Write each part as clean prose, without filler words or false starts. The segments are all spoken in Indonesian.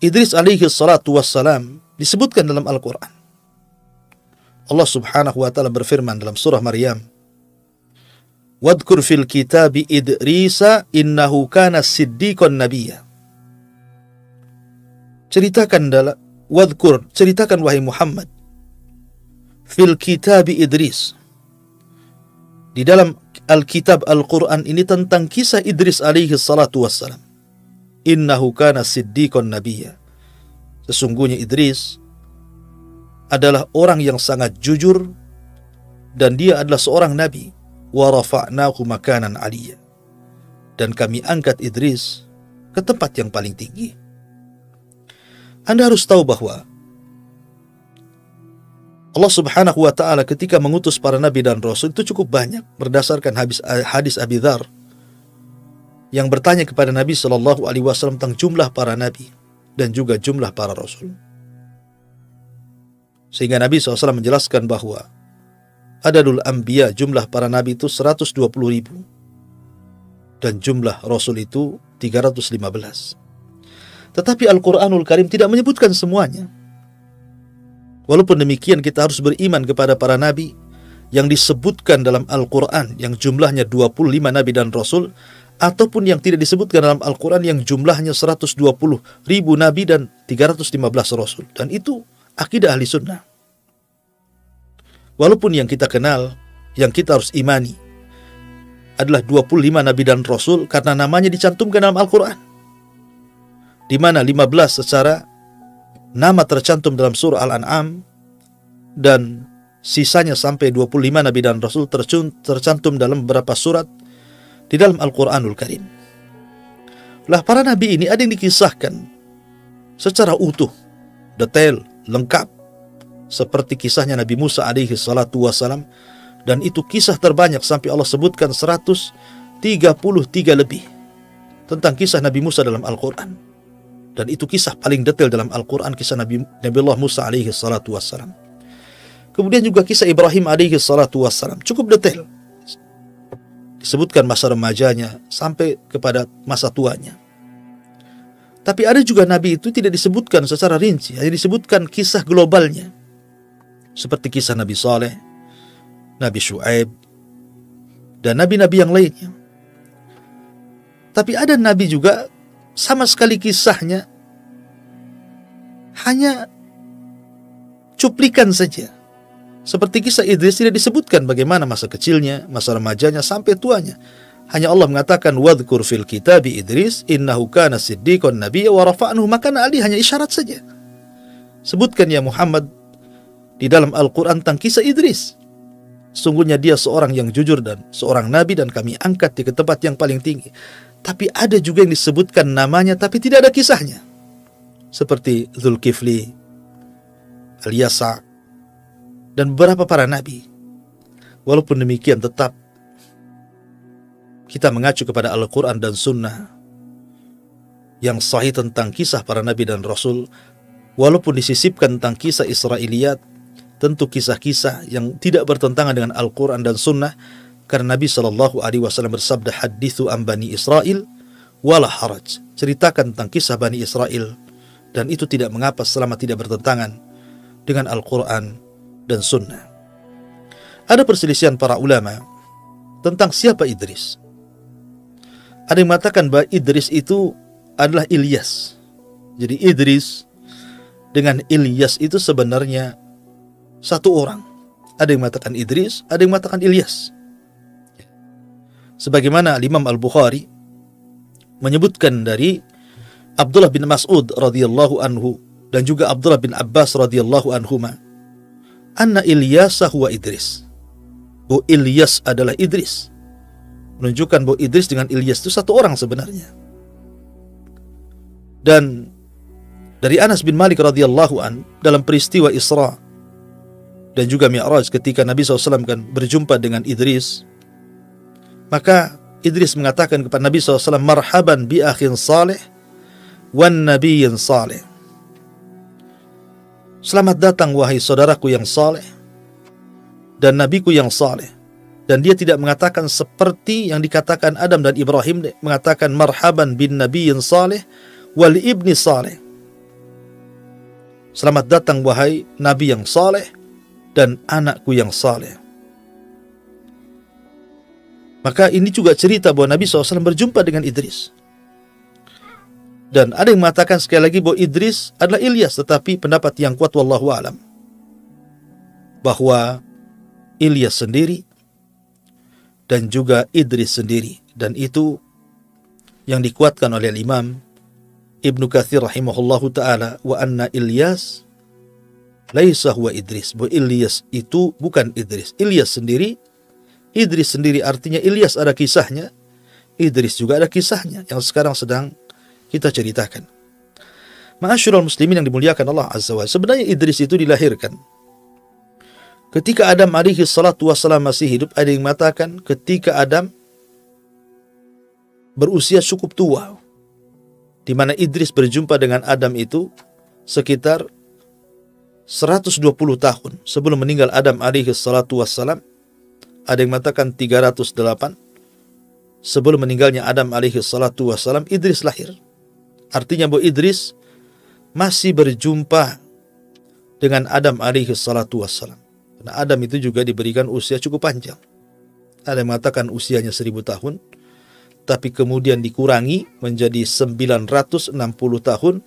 Idris alaihi salatu wassalam disebutkan dalam Al-Quran. Allah subhanahu wa ta'ala berfirman dalam surah Maryam, Wadkur fil kitabi Idrisa innahu kana siddiqan nabiyya. Ceritakan wahai Muhammad, fil kitabi Idris, di dalam Alkitab Al-Quran ini tentang kisah Idris alaihi salatu wassalam. Innahu kana siddiqan nabiyya. Sesungguhnya Idris adalah orang yang sangat jujur dan dia adalah seorang nabi. Wa rafa'nahu makanan aliyya. Dan kami angkat Idris ke tempat yang paling tinggi. Anda harus tahu bahwa Allah subhanahu wa ta'ala ketika mengutus para nabi dan rasul itu cukup banyak berdasarkan hadis Abi Dzar yang bertanya kepada Nabi sallallahu alaihi wasallam tentang jumlah para nabi dan juga jumlah para rasul. Sehingga Nabi SAW menjelaskan bahwa adadul anbiya, jumlah para nabi itu 120.000 dan jumlah rasul itu 315. Tetapi Al-Quranul Karim tidak menyebutkan semuanya. Walaupun demikian kita harus beriman kepada para nabi yang disebutkan dalam Al-Quran yang jumlahnya 25 nabi dan rasul, ataupun yang tidak disebutkan dalam Al-Quran yang jumlahnya 120.000 nabi dan 315 rasul. Dan itu akidah ahli sunnah. Walaupun yang kita kenal, yang kita harus imani adalah 25 nabi dan rasul karena namanya dicantumkan dalam Al-Quran, di mana 15 secara nama tercantum dalam surah Al-An'am dan sisanya sampai 25 nabi dan rasul tercantum dalam beberapa surat di dalam Al-Quranul Karim. Lah para nabi ini ada yang dikisahkan secara utuh, detail, lengkap, seperti kisahnya Nabi Musa alaihi salatu wassalam, dan itu kisah terbanyak sampai Allah sebutkan 133 lebih tentang kisah Nabi Musa dalam Al-Quran. Dan itu kisah paling detail dalam Al-Quran, kisah Nabiullah Musa alaihi salatu wassalam. Kemudian juga kisah Ibrahim alaihi salatu wassalam, cukup detail. Disebutkan masa remajanya sampai kepada masa tuanya. Tapi ada juga nabi itu tidak disebutkan secara rinci, hanya disebutkan kisah globalnya. Seperti kisah Nabi Saleh, Nabi Syuaib, dan nabi-nabi yang lainnya. Tapi ada nabi juga sama sekali kisahnya hanya cuplikan saja. Seperti kisah Idris tidak disebutkan bagaimana masa kecilnya, masa remajanya, sampai tuanya. Hanya Allah mengatakan, Wadhkur fil kitabi Idris, innahu kana siddiqan nabiyya wa rafa'nahu makanan aliyya. Hanya isyarat saja. Sebutkan ya Muhammad di dalam Al-Quran tentang kisah Idris. Sungguhnya dia seorang yang jujur dan seorang nabi dan kami angkat di tempat yang paling tinggi. Tapi ada juga yang disebutkan namanya tapi tidak ada kisahnya. Seperti Dzulkifli, Al-Yasa, dan beberapa para nabi. Walaupun demikian tetap kita mengacu kepada Al-Quran dan Sunnah yang sahih tentang kisah para nabi dan rasul. Walaupun disisipkan tentang kisah Israiliyat, tentu kisah-kisah yang tidak bertentangan dengan Al-Quran dan Sunnah, karena Nabi SAW bersabda, Hadithu an Bani Israel wala haraj. Ceritakan tentang kisah Bani Israel, dan itu tidak mengapa selama tidak bertentangan dengan Al-Quran dan Sunnah. Ada perselisihan para ulama tentang siapa Idris. Ada yang mengatakan bahwa Idris itu adalah Ilyas. Jadi Idris dengan Ilyas itu sebenarnya satu orang. Ada yang mengatakan Idris, ada yang mengatakan Ilyas. Sebagaimana Imam Al-Bukhari menyebutkan dari Abdullah bin Mas'ud radhiyallahu anhu dan juga Abdullah bin Abbas radhiyallahu anhuma, anna Ilyasa huwa Idris. Bahwa Ilyas adalah Idris. Menunjukkan bahwa Idris dengan Ilyas itu satu orang sebenarnya. Dan dari Anas bin Malik radhiyallahu an dalam peristiwa Isra dan juga Mi'raj ketika Nabi SAW kan berjumpa dengan Idris, maka Idris mengatakan kepada Nabi SAW, Marhaban bi akhin salih wan nabiyyin salih. Selamat datang wahai saudaraku yang saleh dan nabiku yang saleh. Dan dia tidak mengatakan seperti yang dikatakan Adam dan Ibrahim, mengatakan marhaban bin nabiyyin salih wal ibni salih. Selamat datang wahai Nabi yang saleh dan anakku yang saleh. Maka ini juga cerita bahwa Nabi SAW berjumpa dengan Idris. Dan ada yang mengatakan sekali lagi bahwa Idris adalah Ilyas, tetapi pendapat yang kuat wallahu alam bahwa Ilyas sendiri dan juga Idris sendiri, dan itu yang dikuatkan oleh Imam Ibnu Katsir rahimahullahu ta'ala, wa anna Ilyas laisa huwa Idris, bahwa Ilyas itu bukan Idris. Ilyas sendiri, Idris sendiri, artinya Ilyas ada kisahnya, Idris juga ada kisahnya yang sekarang sedang kita ceritakan. Ma'asyiral muslimin yang dimuliakan Allah Azza wa Jalla, sebenarnya Idris itu dilahirkan ketika Adam alaihi salatu wassalam masih hidup. Ada yang mengatakan ketika Adam berusia cukup tua, di mana Idris berjumpa dengan Adam itu sekitar 120 tahun sebelum meninggal Adam alaihi salatu wassalam. Ada yang mengatakan 308 sebelum meninggalnya Adam alaihi salatu wassalam, Idris lahir. Artinya bahwa Idris masih berjumpa dengan Adam alaihi salatu wassalam. Karena Adam itu juga diberikan usia cukup panjang. Ada yang mengatakan usianya 1000 tahun, tapi kemudian dikurangi menjadi 960 tahun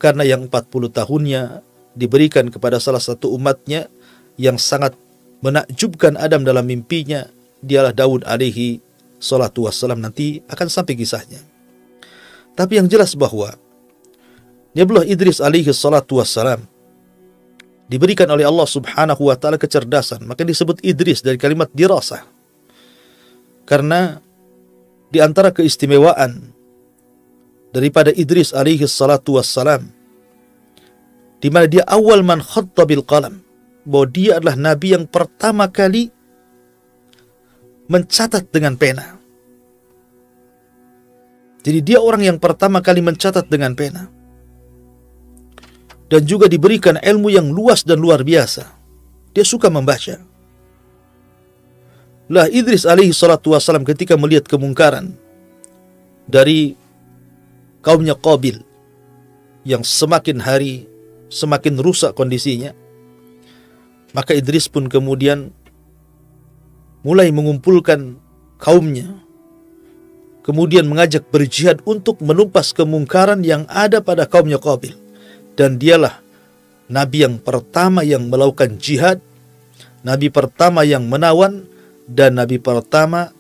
karena yang 40 tahunnya diberikan kepada salah satu umatnya yang sangat menakjubkan Adam dalam mimpinya, dialah Daud alaihi salatu wassalam. Nanti akan sampai kisahnya. Tapi yang jelas bahwa Nabiullah Idris alaihi salatu wassalam diberikan oleh Allah subhanahu wa ta'ala kecerdasan. Maka disebut Idris dari kalimat dirasah. Karena di antara keistimewaan daripada Idris alaihi salatu wassalam, di mana dia awal man khatta bil qalam, bahwa dia adalah nabi yang pertama kali mencatat dengan pena. Jadi dia orang yang pertama kali mencatat dengan pena. Dan juga diberikan ilmu yang luas dan luar biasa. Dia suka membaca. Lah Idris alaihi salatu wassalam ketika melihat kemungkaran dari kaumnya Qabil yang semakin hari semakin rusak kondisinya, maka Idris pun kemudian mulai mengumpulkan kaumnya, kemudian mengajak berjihad untuk menumpas kemungkaran yang ada pada kaumnya Qabil. Dan dialah nabi yang pertama yang melakukan jihad, nabi pertama yang menawan, dan nabi pertama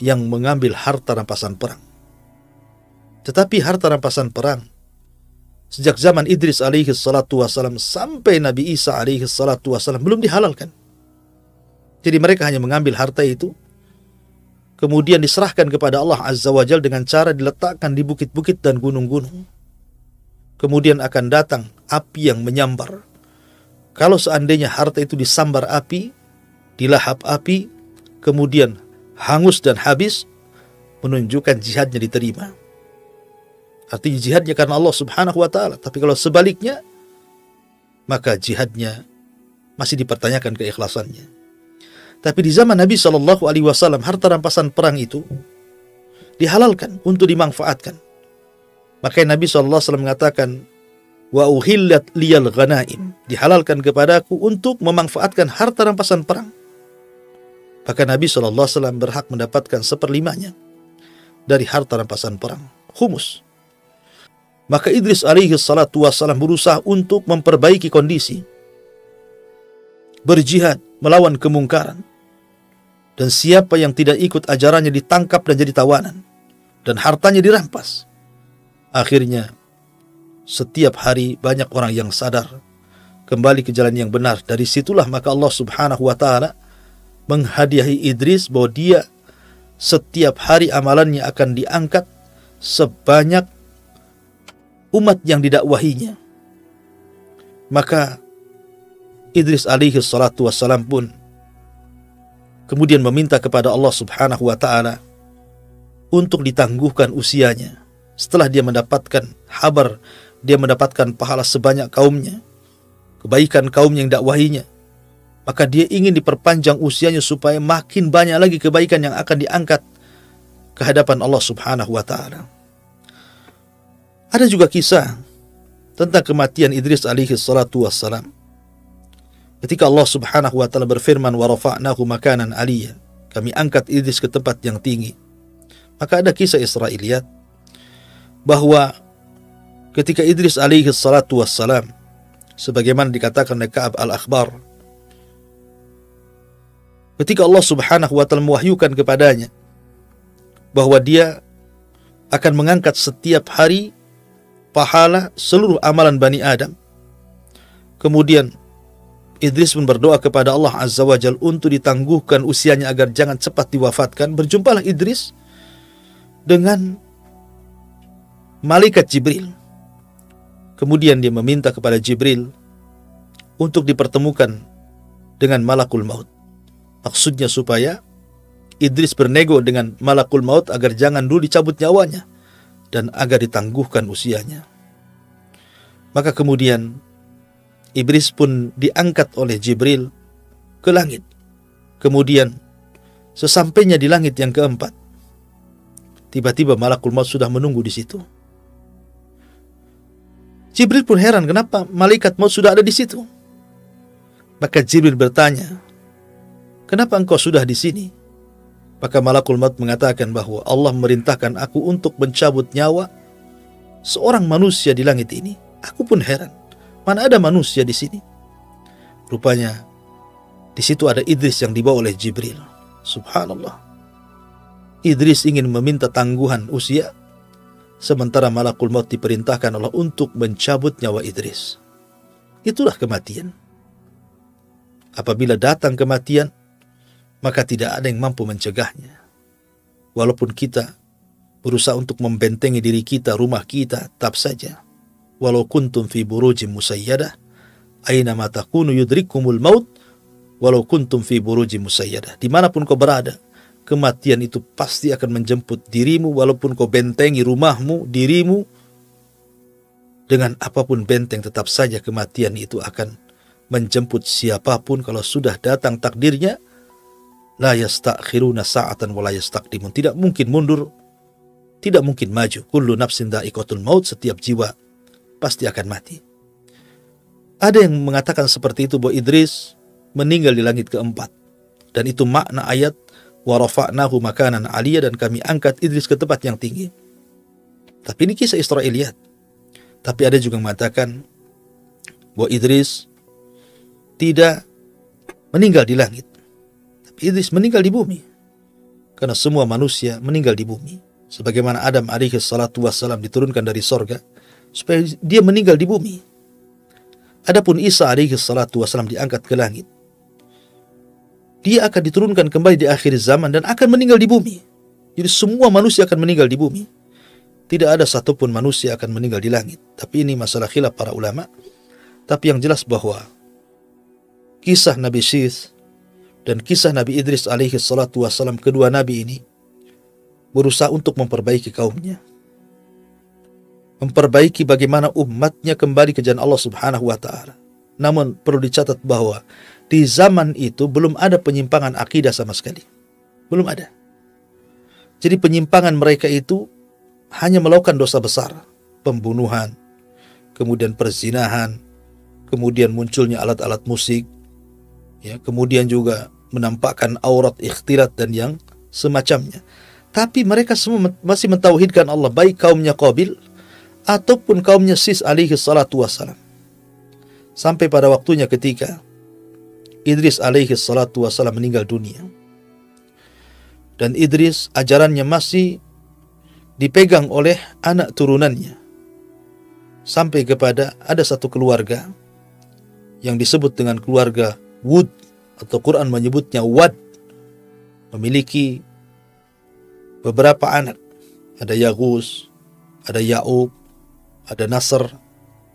yang mengambil harta rampasan perang. Tetapi harta rampasan perang sejak zaman Idris alaihi salatu wassalam sampai Nabi Isa alaihi salatu wassalam belum dihalalkan. Jadi mereka hanya mengambil harta itu, kemudian diserahkan kepada Allah Azza wa Jalla dengan cara diletakkan di bukit-bukit dan gunung-gunung. Kemudian akan datang api yang menyambar. Kalau seandainya harta itu disambar api, dilahap api, kemudian hangus dan habis, menunjukkan jihadnya diterima. Artinya jihadnya karena Allah subhanahu wa ta'ala. Tapi kalau sebaliknya, maka jihadnya masih dipertanyakan keikhlasannya. Tapi di zaman Nabi SAW, harta rampasan perang itu dihalalkan untuk dimanfaatkan. Makanya Nabi SAW mengatakan, wa uhillat liyal ghanaim, dihalalkan kepadaku untuk memanfaatkan harta rampasan perang. Maka Nabi SAW berhak mendapatkan 1/5 dari harta rampasan perang, khumus. Maka Idris alaihi salatu wassalam berusaha untuk memperbaiki kondisi, berjihad, melawan kemungkaran. Dan siapa yang tidak ikut ajarannya ditangkap dan jadi tawanan, dan hartanya dirampas. Akhirnya setiap hari banyak orang yang sadar kembali ke jalan yang benar. Dari situlah maka Allah subhanahu wa ta'ala menghadiahi Idris bahwa dia setiap hari amalannya akan diangkat sebanyak umat yang didakwahinya. Maka Idris alaihi salatu wassalam pun kemudian meminta kepada Allah subhanahu wa ta'ala untuk ditangguhkan usianya. Setelah dia mendapatkan kabar, dia mendapatkan pahala sebanyak kaumnya, kebaikan kaum yang dakwahinya, maka dia ingin diperpanjang usianya supaya makin banyak lagi kebaikan yang akan diangkat ke hadapan Allah subhanahu wa ta'ala. Ada juga kisah tentang kematian Idris alaihi salatu wassalam. Ketika Allah Subhanahu wa taala berfirman, wa rafa'nahu makanan aliyya, kami angkat Idris ke tempat yang tinggi. Maka ada kisah Israiliyat bahwa ketika Idris alaihi salatu wassalam, sebagaimana dikatakan oleh Ka'ab al-Akhbar, ketika Allah Subhanahu wa taala mewahyukan kepadanya bahwa dia akan mengangkat setiap hari pahala seluruh amalan Bani Adam. Kemudian Idris pun berdoa kepada Allah Azza wa Jalla untuk ditangguhkan usianya agar jangan cepat diwafatkan. Berjumpalah Idris dengan malaikat Jibril. Kemudian dia meminta kepada Jibril untuk dipertemukan dengan malakul maut. Maksudnya supaya Idris bernego dengan malakul maut agar jangan dulu dicabut nyawanya dan agar ditangguhkan usianya. Maka kemudian Idris pun diangkat oleh Jibril ke langit. Kemudian sesampainya di langit yang keempat, tiba-tiba malakul maut sudah menunggu di situ. Jibril pun heran, kenapa malaikat maut sudah ada di situ? Maka Jibril bertanya, kenapa engkau sudah di sini? Maka malakul maut mengatakan bahwa Allah memerintahkan aku untuk mencabut nyawa seorang manusia di langit ini. Aku pun heran, mana ada manusia di sini? Rupanya di situ ada Idris yang dibawa oleh Jibril. Subhanallah. Idris ingin meminta tangguhan usia, sementara malakul maut diperintahkan Allah untuk mencabut nyawa Idris. Itulah kematian. Apabila datang kematian, maka tidak ada yang mampu mencegahnya. Walaupun kita berusaha untuk membentengi diri kita, rumah kita, tetap saja. Walau kuntum fi burujim musayyadah, aina ma takunu yudrikumul maut, walau kuntum fi burujim musayyadah. Dimanapun kau berada, kematian itu pasti akan menjemput dirimu, walaupun kau bentengi rumahmu, dirimu dengan apapun benteng, tetap saja kematian itu akan menjemput siapapun. Kalau sudah datang takdirnya, la yastakhiruna sa'atan wa la yastaqdimun. Tidak mungkin mundur, tidak mungkin maju. Kullu nafsin dha'iqatul maut, setiap jiwa pasti akan mati. Ada yang mengatakan seperti itu, bahwa Idris meninggal di langit keempat, dan itu makna ayat wa rafa'nahu makanan aliyya, dan kami angkat Idris ke tempat yang tinggi. Tapi ini kisah Israiliyat. Tapi ada juga yang mengatakan bahwa Idris tidak meninggal di langit, tapi Idris meninggal di bumi. Karena semua manusia meninggal di bumi. Sebagaimana Adam alaihi salatu wassalam diturunkan dari sorga supaya dia meninggal di bumi. Adapun Isa alaihi salatu wassalam diangkat ke langit, dia akan diturunkan kembali di akhir zaman dan akan meninggal di bumi. Jadi semua manusia akan meninggal di bumi. Tidak ada satupun manusia akan meninggal di langit. Tapi ini masalah khilaf para ulama. Tapi yang jelas bahwa kisah Nabi Syith dan kisah Nabi Idris alaihi salatu wassalam, kedua nabi ini berusaha untuk memperbaiki kaumnya, memperbaiki bagaimana umatnya kembali ke jalan Allah Subhanahu wa ta'ala. Namun perlu dicatat bahwa di zaman itu belum ada penyimpangan akidah sama sekali. Belum ada. Jadi penyimpangan mereka itu hanya melakukan dosa besar, pembunuhan, kemudian perzinahan, kemudian munculnya alat-alat musik, ya, kemudian juga menampakkan aurat, ikhtilat, dan yang semacamnya. Tapi mereka semua masih mentauhidkan Allah, baik kaumnya Qabil ataupun kaumnya Sis alaihi salatu wassalam. Sampai pada waktunya ketika Idris alaihi salatu wassalam meninggal dunia, dan Idris ajarannya masih dipegang oleh anak turunannya, sampai kepada ada satu keluarga yang disebut dengan keluarga Wud, atau Quran menyebutnya Wad, memiliki beberapa anak. Ada Yaghus, ada Ya'ub, ada Nasr,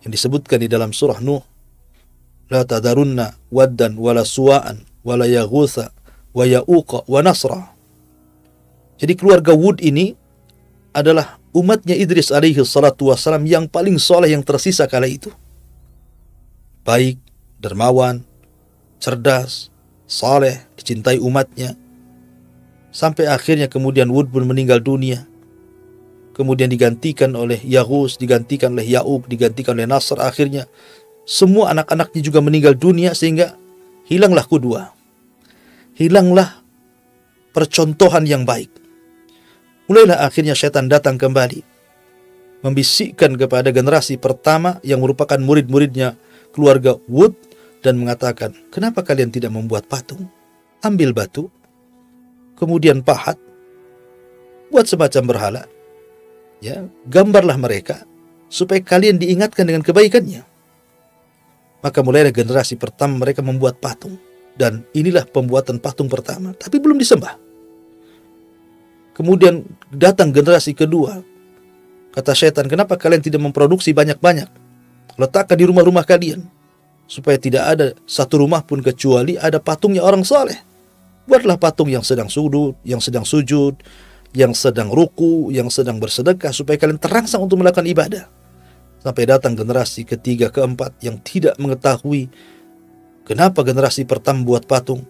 yang disebutkan di dalam surah Nuh, la tadarunna waddan wala suwa'an wala yaghutha wa ya'uqa wa nasra. Jadi keluarga Wud ini adalah umatnya Idris alaihi salatu wassalam yang paling soleh yang tersisa kala itu. Baik, dermawan, cerdas, saleh, dicintai umatnya. Sampai akhirnya kemudian Wud pun meninggal dunia. kemudian digantikan oleh Yaghus, digantikan oleh Ya'uq, digantikan oleh Nasr. Akhirnya semua anak-anaknya juga meninggal dunia, sehingga hilanglah qudwah, hilanglah percontohan yang baik. Mulailah akhirnya syaitan datang kembali, membisikkan kepada generasi pertama yang merupakan murid-muridnya keluarga Wud, dan mengatakan, kenapa kalian tidak membuat patung? Ambil batu, kemudian pahat, buat semacam berhala, ya, gambarlah mereka supaya kalian diingatkan dengan kebaikannya. Maka mulailah generasi pertama mereka membuat patung, dan inilah pembuatan patung pertama, tapi belum disembah. Kemudian datang generasi kedua. Kata syaitan, kenapa kalian tidak memproduksi banyak-banyak? Letakkan di rumah-rumah kalian, supaya tidak ada satu rumah pun kecuali ada patungnya orang saleh. Buatlah patung yang sedang sujud, yang sedang ruku, yang sedang bersedekah, supaya kalian terangsang untuk melakukan ibadah. Sampai datang generasi ketiga, keempat yang tidak mengetahui kenapa generasi pertama buat patung.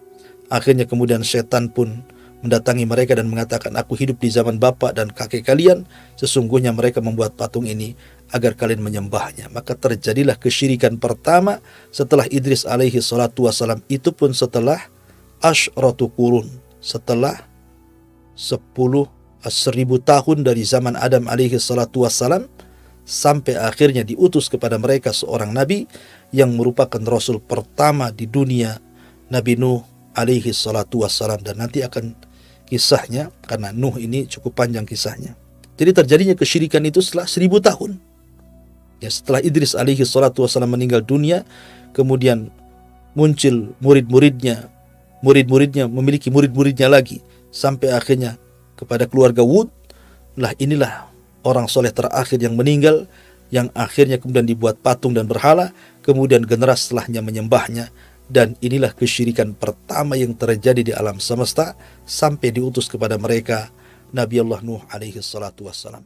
Akhirnya kemudian setan pun mendatangi mereka dan mengatakan, aku hidup di zaman bapak dan kakek kalian, sesungguhnya mereka membuat patung ini agar kalian menyembahnya. Maka terjadilah kesyirikan pertama setelah Idris alaihi salatu wassalam, itu pun setelah asyratu qurun, setelah 1000 tahun dari zaman Adam alaihi salatu wassalam, sampai akhirnya diutus kepada mereka seorang nabi yang merupakan rasul pertama di dunia, Nabi Nuh alaihi salatu wassalam. Dan nanti akan kisahnya, karena Nuh ini cukup panjang kisahnya. Jadi terjadinya kesyirikan itu setelah 1000 tahun. Ya, setelah Idris alaihi salatu wassalam meninggal dunia, kemudian muncul murid-muridnya memiliki murid-muridnya lagi, sampai akhirnya kepada keluarga Wud. Lah inilah orang soleh terakhir yang meninggal, yang akhirnya kemudian dibuat patung dan berhala, kemudian generasi setelahnya menyembahnya. Dan inilah kesyirikan pertama yang terjadi di alam semesta, sampai diutus kepada mereka Nabi Allah Nuh alaihi salatu wassalam.